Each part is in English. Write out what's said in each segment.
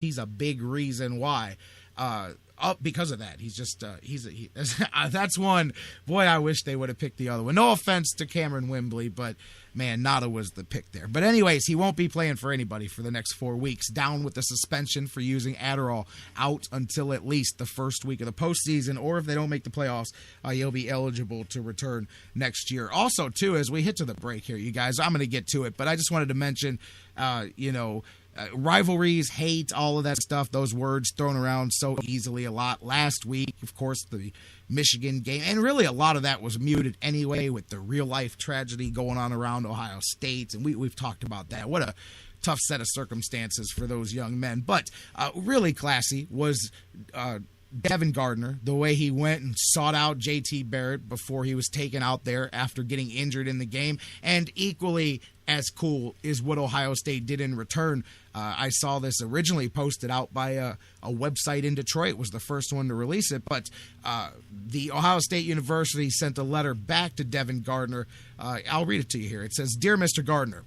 he's a big reason why. Because of that, he's just that's one. Boy, I wish they would have picked the other one. No offense to Cameron Wembley, but man, Nada was the pick there. But anyways, he won't be playing for anybody for the next 4 weeks. Down with the suspension for using Adderall, out until at least the first week of the postseason, or if they don't make the playoffs, he'll be eligible to return next year. Also, too, as we hit to the break here, you guys, I'm going to get to it, but I just wanted to mention, rivalries, hate, all of that stuff, those words thrown around so easily a lot. Last week, of course, the Michigan game, and really a lot of that was muted anyway with the real-life tragedy going on around Ohio State, and we've talked about that. What a tough set of circumstances for those young men. But really classy was Devin Gardner, the way he went and sought out J.T. Barrett before he was taken out there after getting injured in the game, and equally as cool is what Ohio State did in return. I saw this originally posted out by a website in Detroit. It was the first one to release it, but the Ohio State University sent a letter back to Devin Gardner. I'll read it to you here. It says, "Dear Mr. Gardner,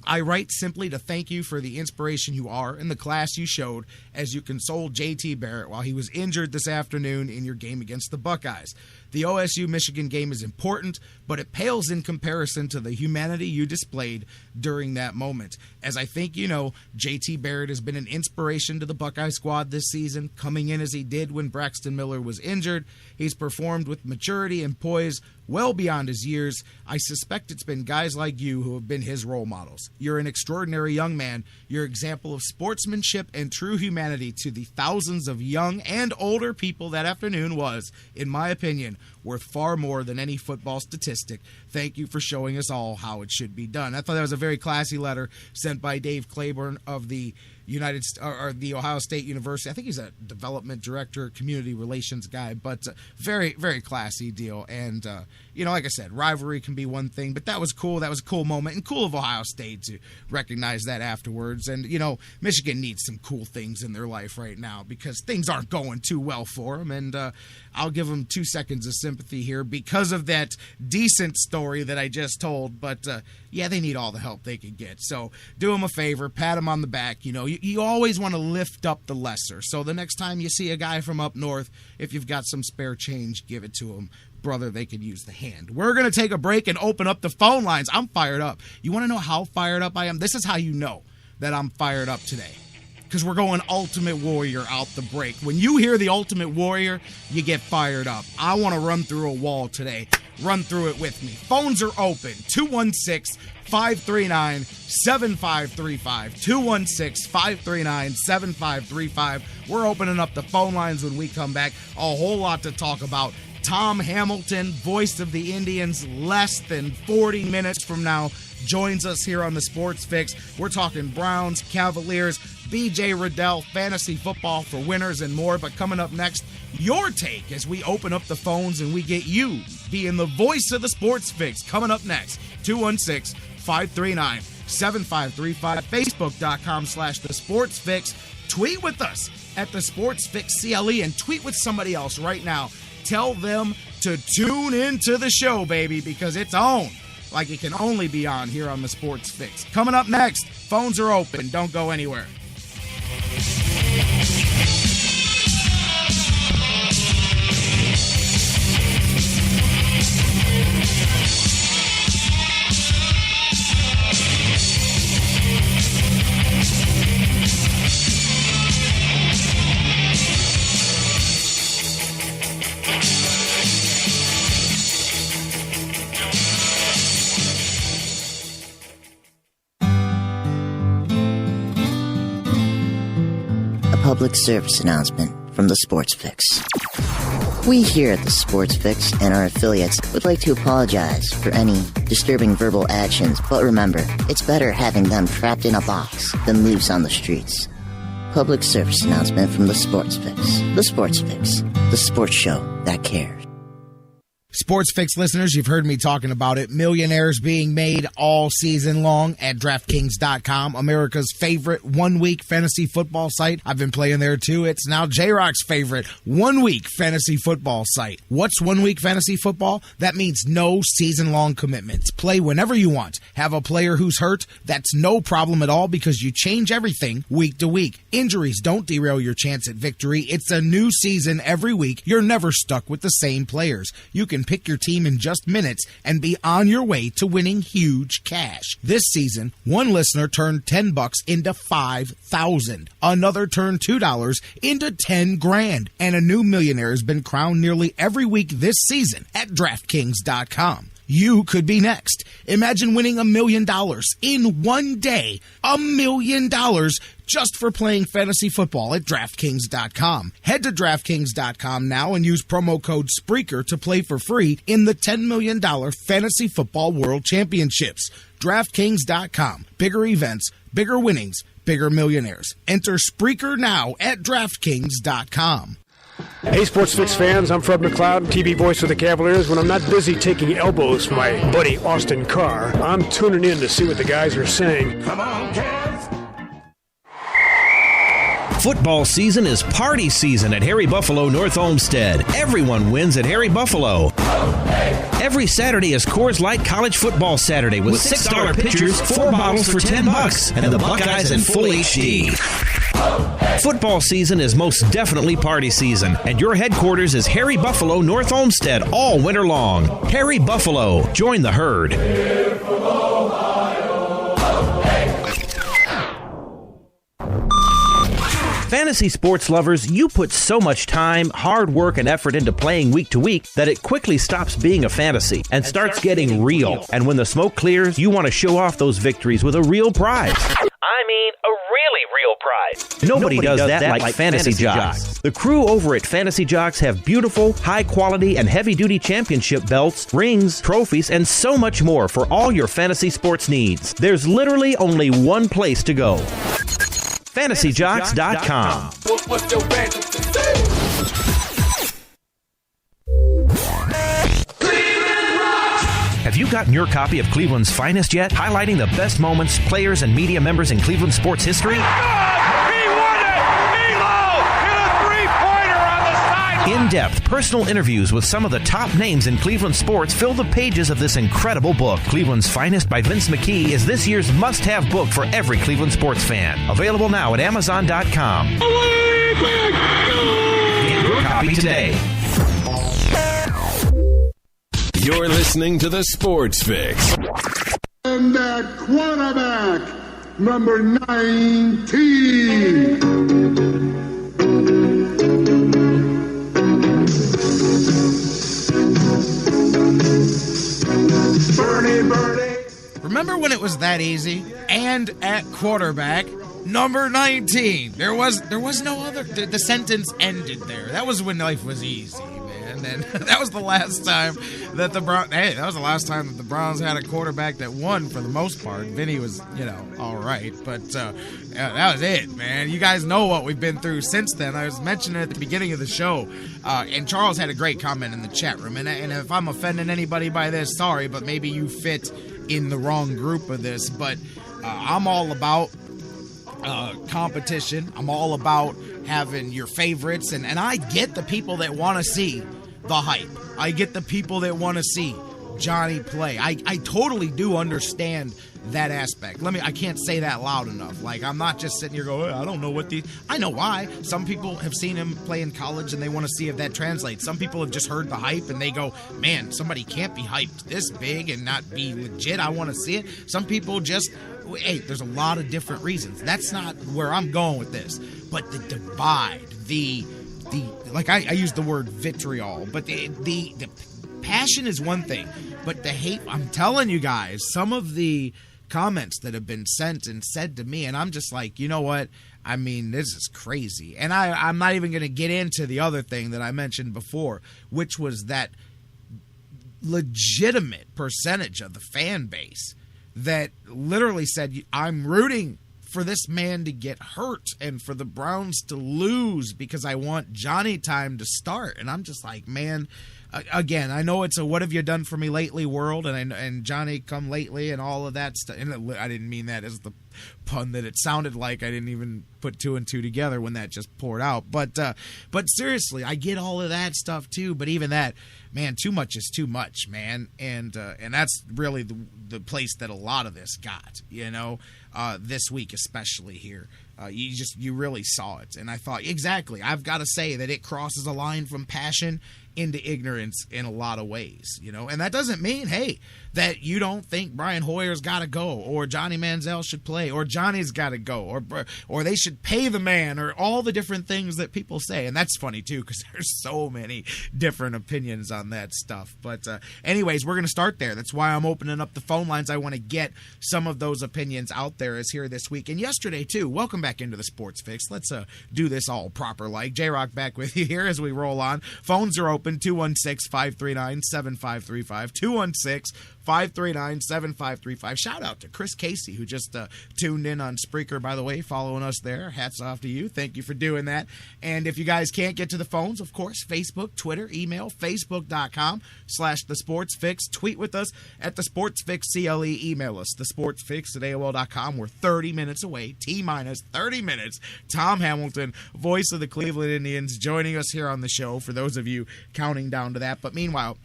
I write simply to thank you for the inspiration you are and the class you showed as you consoled J.T. Barrett while he was injured this afternoon in your game against the Buckeyes. The OSU-Michigan game is important, but it pales in comparison to the humanity you displayed during that moment. As I think you know, J.T. Barrett has been an inspiration to the Buckeye squad this season, coming in as he did when Braxton Miller was injured. He's performed with maturity and poise well beyond his years. I suspect it's been guys like you who have been his role models. You're an extraordinary young man. Your example of sportsmanship and true humanity to the thousands of young and older people that afternoon was, in my opinion, worth far more than any football statistic. Thank you for showing us all how it should be done." I thought that was a very classy letter sent by Dave Claiborne of the the Ohio State University. I think he's a development director, community relations guy, but very, very classy deal. And, like I said, rivalry can be one thing, but that was cool. That was a cool moment, and cool of Ohio State to recognize that afterwards. And, Michigan needs some cool things in their life right now because things aren't going too well for them. And I'll give them 2 seconds of sympathy here because of that decent story that I just told. But, they need all the help they can get. So do them a favor, pat them on the back. You always want to lift up the lesser. So the next time you see a guy from up north, if you've got some spare change, give it to him. Brother, they could use the hand. We're going to take a break and open up the phone lines. I'm fired up. You want to know how fired up I am? This is how you know that I'm fired up today. Because we're going Ultimate Warrior out the break. When you hear the Ultimate Warrior, you get fired up. I want to run through a wall today. Run through it with me. Phones are open. 216-539-7535. 216-539-7535. We're opening up the phone lines when we come back. A whole lot to talk about. Tom Hamilton, voice of the Indians, less than 40 minutes from now, joins us here on the Sports Fix. We're talking Browns, Cavaliers, BJ Rudell, fantasy football for winners, and more. But coming up next, your take as we open up the phones and we get you being the voice of the Sports Fix. Coming up next, 216-539-7535, Facebook.com/The Sports Fix. Tweet with us at The Sports Fix CLE and tweet with somebody else right now. Tell them to tune into the show, baby, because it's on like it can only be on here on the Sports Fix. Coming up next, phones are open. Don't go anywhere. Public service announcement from the Sports Fix. We here at the Sports Fix and our affiliates would like to apologize for any disturbing verbal actions, but remember, it's better having them trapped in a box than loose on the streets. Public service announcement from the Sports Fix. The Sports Fix, the sports show that cares. Sports Fix listeners, you've heard me talking about it. Millionaires being made all season long at DraftKings.com, America's favorite one-week fantasy football site. I've been playing there too. It's now J-Rock's favorite one-week fantasy football site. What's one-week fantasy football? That means no season-long commitments. Play whenever you want. Have a player who's hurt? That's no problem at all because you change everything week to week. Injuries don't derail your chance at victory. It's a new season every week. You're never stuck with the same players. You can pick your team in just minutes and be on your way to winning huge cash. This season, one listener turned $10 into $5,000. Another turned $2 into $10,000. And a new millionaire has been crowned nearly every week this season at DraftKings.com. You could be next. Imagine winning $1 million in one day. $1 million just for playing fantasy football at DraftKings.com. Head to DraftKings.com now and use promo code Spreaker to play for free in the $10 million Fantasy Football World Championships. DraftKings.com. Bigger events, bigger winnings, bigger millionaires. Enter Spreaker now at DraftKings.com. Hey, Sports Fix fans, I'm Fred McLeod, TV voice of the Cavaliers. When I'm not busy taking elbows from my buddy Austin Carr, I'm tuning in to see what the guys are saying. Come on, Cavs! Football season is party season at Harry Buffalo North Olmsted. Everyone wins at Harry Buffalo. Every Saturday is Coors Light College Football Saturday with $6 pitchers, 4 bottles for $10, and the Buckeyes in full HD. Football season is most definitely party season, and your headquarters is Harry Buffalo North Olmsted all winter long. Harry Buffalo, join the herd. Fantasy sports lovers, you put so much time, hard work, and effort into playing week to week that it quickly stops being a fantasy and starts getting real. And when the smoke clears, you want to show off those victories with a real prize. I mean, a really real prize. Nobody does that like Fantasy Jocks. The crew over at Fantasy Jocks have beautiful, high-quality, and heavy-duty championship belts, rings, trophies, and so much more for all your fantasy sports needs. There's literally only one place to go. FantasyJocks.com. Have you gotten your copy of Cleveland's Finest yet? Highlighting the best moments, players, and media members in Cleveland sports history? He won it! Milo hit a three-pointer on the sideline! In-depth personal interviews with some of the top names in Cleveland sports fill the pages of this incredible book. Cleveland's Finest by Vince McKee is this year's must-have book for every Cleveland sports fan. Available now at Amazon.com. Get your copy today. You're listening to the Sports Fix. And that quarterback, number 19. Bernie. Remember when it was that easy? And at quarterback, number 19. There was no other. The sentence ended there. That was when life was easy. And that was the last time that the Browns had a quarterback that won for the most part. Vinny was, all right. But that was it, man. You guys know what we've been through since then. I was mentioning it at the beginning of the show. And Charles had a great comment in the chat room. And if I'm offending anybody by this, sorry, but maybe you fit in the wrong group of this. But I'm all about competition. I'm all about having your favorites. And I get the people that want to see the hype. I get the people that want to see Johnny play. I totally do understand that aspect. I can't say that loud enough. Like, I'm not just sitting here going, I don't know what these... I know why. Some people have seen him play in college and they want to see if that translates. Some people have just heard the hype and they go, man, somebody can't be hyped this big and not be legit. I want to see it. Some people just... Hey, there's a lot of different reasons. That's not where I'm going with this. But the divide, I use the word vitriol, but the passion is one thing, but the hate, I'm telling you guys, some of the comments that have been sent and said to me, and I'm just like, you know what? I mean, this is crazy. And I'm not even going to get into the other thing that I mentioned before, which was that legitimate percentage of the fan base that literally said, I'm rooting for this man to get hurt and for the Browns to lose because I want Johnny time to start. And I'm just like, man, again, I know it's a "what have you done for me lately" world, and Johnny come lately and all of that stuff. And I didn't mean that as the pun that it sounded like. I didn't even put two and two together when that just poured out. But seriously, I get all of that stuff too. But even that, man, too much is too much, man. And that's really the place that a lot of this got, this week especially here. You really saw it. And I thought, exactly, I've got to say that it crosses a line from passion into ignorance in a lot of ways, and that doesn't mean, hey, that you don't think Brian Hoyer's got to go, or Johnny Manziel should play, or Johnny's got to go, or they should pay the man, or all the different things that people say. And that's funny too, because there's so many different opinions on that stuff. But anyways, we're going to start there. That's why I'm opening up the phone lines. I want to get some of those opinions out there as here this week and yesterday too. Welcome back into the Sports Fix. Let's do this all proper like. J-Rock back with you here as we roll on. Phones are open. 216-539-7535. 216-539-7535. Shout out to Chris Casey, who just tuned in on Spreaker, by the way, following us there. Hats off to you. Thank you for doing that. And if you guys can't get to the phones, of course, Facebook, Twitter, email, facebook.com/thesportsfix. Tweet with us at the Sports Fix CLE. Email us, thesportsfix@AOL.com. We're 30 minutes away, T-minus 30 minutes. Tom Hamilton, voice of the Cleveland Indians, joining us here on the show, for those of you counting down to that. But meanwhile,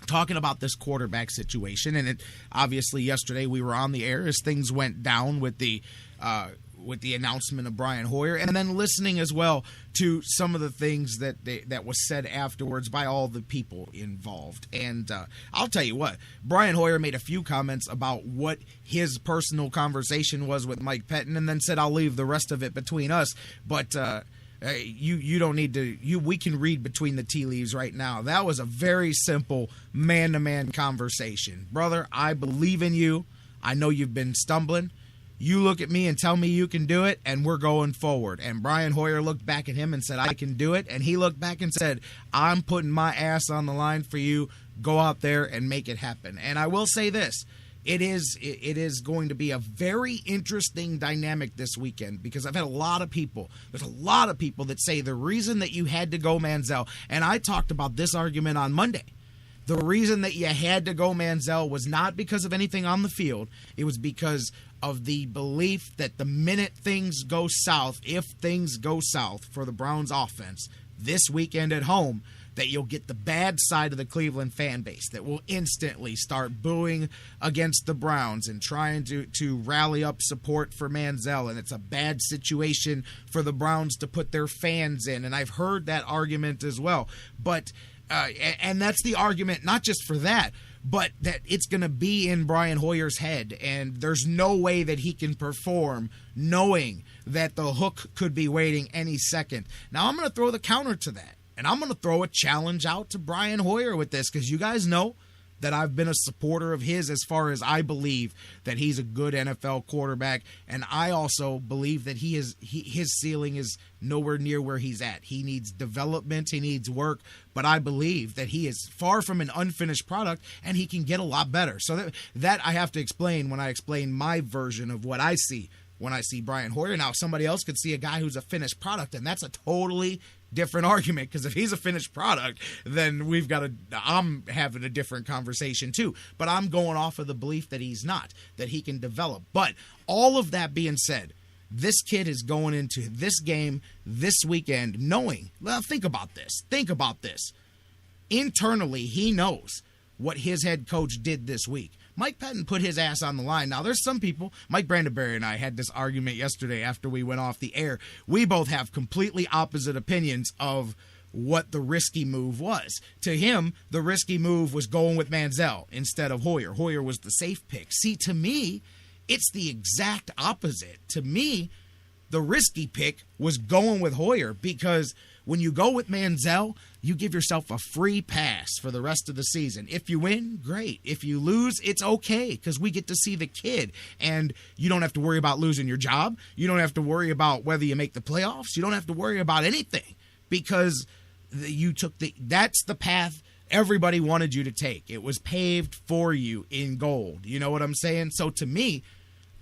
talking about this quarterback situation, and it obviously yesterday we were on the air as things went down with the announcement of Brian Hoyer, and then listening as well to some of the things that was said afterwards by all the people involved. And I'll tell you what, Brian Hoyer made a few comments about what his personal conversation was with Mike Pettin, and then said, "I'll leave the rest of it between us." But you don't need to. We can read between the tea leaves right now. That was a very simple man-to-man conversation. Brother, I believe in you. I know you've been stumbling. You look at me and tell me you can do it, and we're going forward. And Brian Hoyer looked back at him and said, "I can do it." And he looked back and said, "I'm putting my ass on the line for you. Go out there and make it happen." And I will say this. It is going to be a very interesting dynamic this weekend, because I've had there's a lot of people that say the reason that you had to go Manziel, and I talked about this argument on Monday, the reason that you had to go Manziel was not because of anything on the field. It was because of the belief that the minute things go south, if things go south for the Browns offense this weekend at home, that you'll get the bad side of the Cleveland fan base that will instantly start booing against the Browns and trying to rally up support for Manziel, and it's a bad situation for the Browns to put their fans in. And I've heard that argument as well. But and that's the argument, not just for that, but that it's going to be in Brian Hoyer's head, and there's no way that he can perform knowing that the hook could be waiting any second. Now, I'm going to throw the counter to that. And I'm going to throw a challenge out to Brian Hoyer with this, because you guys know that I've been a supporter of his as far as I believe that he's a good NFL quarterback. And I also believe that his ceiling is nowhere near where he's at. He needs development. He needs work. But I believe that he is far from an unfinished product, and he can get a lot better. So that I have to explain when I explain my version of what I see when I see Brian Hoyer. Now, somebody else could see a guy who's a finished product, and that's a totally different argument, because if he's a finished product, then I'm having a different conversation too. But I'm going off of the belief that he's not, that he can develop. But all of that being said, this kid is going into this game this weekend knowing, well, think about this. Internally, he knows what his head coach did this week. Mike Pettin put his ass on the line. Now, there's some people, Mike Brandenberry and I had this argument yesterday after we went off the air. We both have completely opposite opinions of what the risky move was. To him, the risky move was going with Manziel instead of Hoyer. Hoyer was the safe pick. See, to me, it's the exact opposite. To me, the risky pick was going with Hoyer, because when you go with Manziel, you give yourself a free pass for the rest of the season. If you win, great. If you lose, it's okay, because we get to see the kid, and you don't have to worry about losing your job. You don't have to worry about whether you make the playoffs. You don't have to worry about anything, because that's the path everybody wanted you to take. It was paved for you in gold. You know what I'm saying? So to me,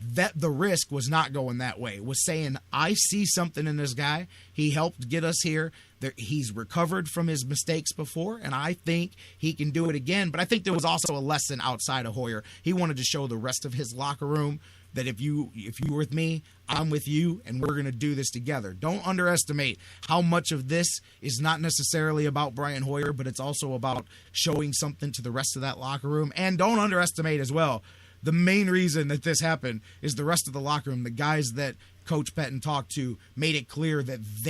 that the risk was not going that way. It was saying, I see something in this guy. He helped get us here. He's recovered from his mistakes before, and I think he can do it again. But I think there was also a lesson outside of Hoyer. He wanted to show the rest of his locker room that if you're with me, I'm with you, and we're going to do this together. Don't underestimate how much of this is not necessarily about Brian Hoyer, but it's also about showing something to the rest of that locker room. And don't underestimate as well, the main reason that this happened is the rest of the locker room, the guys that Coach Pettin talked to, made it clear that they